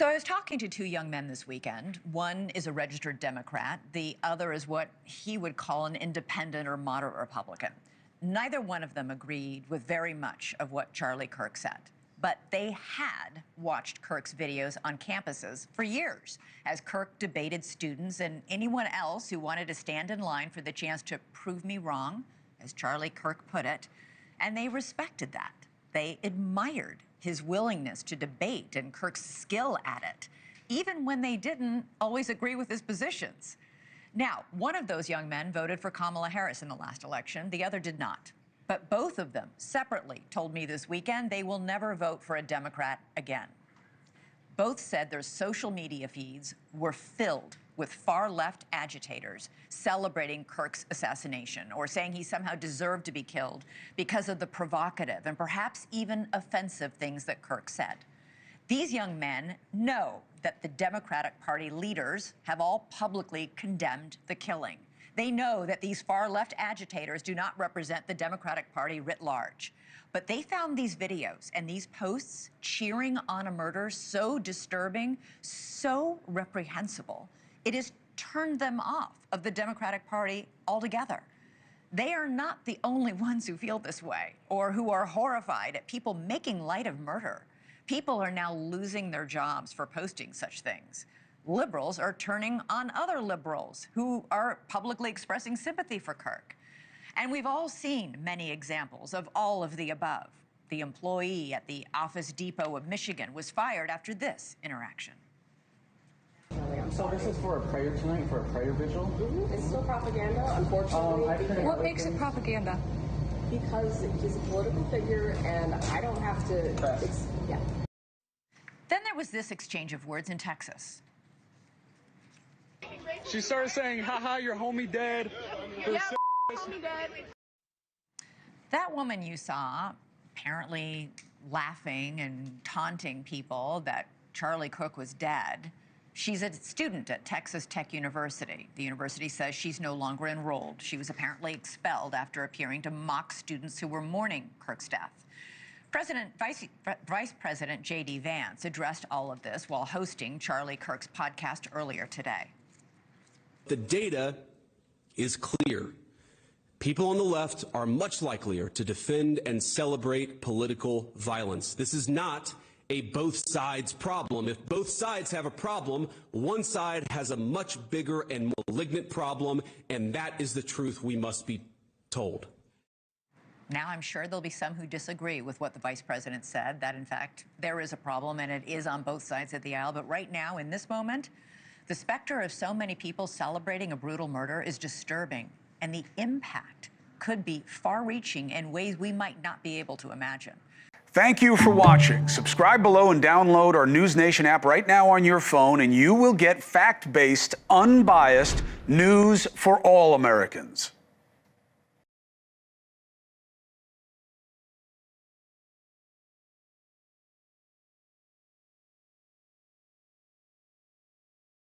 So I was talking to two young men this weekend. One is a registered Democrat. The other is what he would call an independent or moderate Republican. Neither one of them agreed with very much of what Charlie Kirk said. But they had watched Kirk's videos on campuses for years as Kirk debated students and anyone else who wanted to stand in line for the chance to prove me wrong, as Charlie Kirk put it. And they respected that. They admired his willingness to debate and Kirk's skill at it, even when they didn't always agree with his positions. Now, one of those young men voted for Kamala Harris in the last election. The other did not. But both of them separately told me this weekend they will never vote for a Democrat again. Both said their social media feeds were filled with far-left agitators celebrating Kirk's assassination or saying he somehow deserved to be killed because of the provocative and perhaps even offensive things that Kirk said. These young men know that the Democratic Party leaders have all publicly condemned the killing. They know that these far-left agitators do not represent the Democratic Party writ large. But they found these videos and these posts cheering on a murder so disturbing, so reprehensible, it has turned them off of the Democratic Party altogether. They are not the only ones who feel this way or who are horrified at people making light of murder. People are now losing their jobs for posting such things. Liberals are turning on other liberals who are publicly expressing sympathy for Kirk. And we've all seen many examples of all of the above. The employee at the Office Depot of Michigan was fired after this interaction. So this is for a prayer tonight, for a prayer vigil? Mm-hmm. It's still propaganda, unfortunately. What makes it propaganda? Because he's a political figure, and I don't have to... Yeah. Then there was this exchange of words in Texas. She started saying, haha, your homie dead. Yeah, homie dead. That woman you saw apparently laughing and taunting people that Charlie Kirk was dead. She's a student at Texas Tech University. The university says she's no longer enrolled. She was apparently expelled after appearing to mock students who were mourning Kirk's death. Vice President J.D. Vance addressed all of this while hosting Charlie Kirk's podcast earlier today. The data is clear. People on the left are much likelier to defend and celebrate political violence. This is not a both sides problem. If both sides have a problem, one side has a much bigger and malignant problem, and that is the truth we must be told. Now, I'm sure there'll be some who disagree with what the vice president said, that in fact there is a problem and it is on both sides of the aisle. But right now, in this moment, the specter of so many people celebrating a brutal murder is disturbing, and the impact could be far-reaching in ways we might not be able to imagine. Thank you for watching. Subscribe below and download our NewsNation app right now on your phone, and you will get fact-based, unbiased news for all Americans.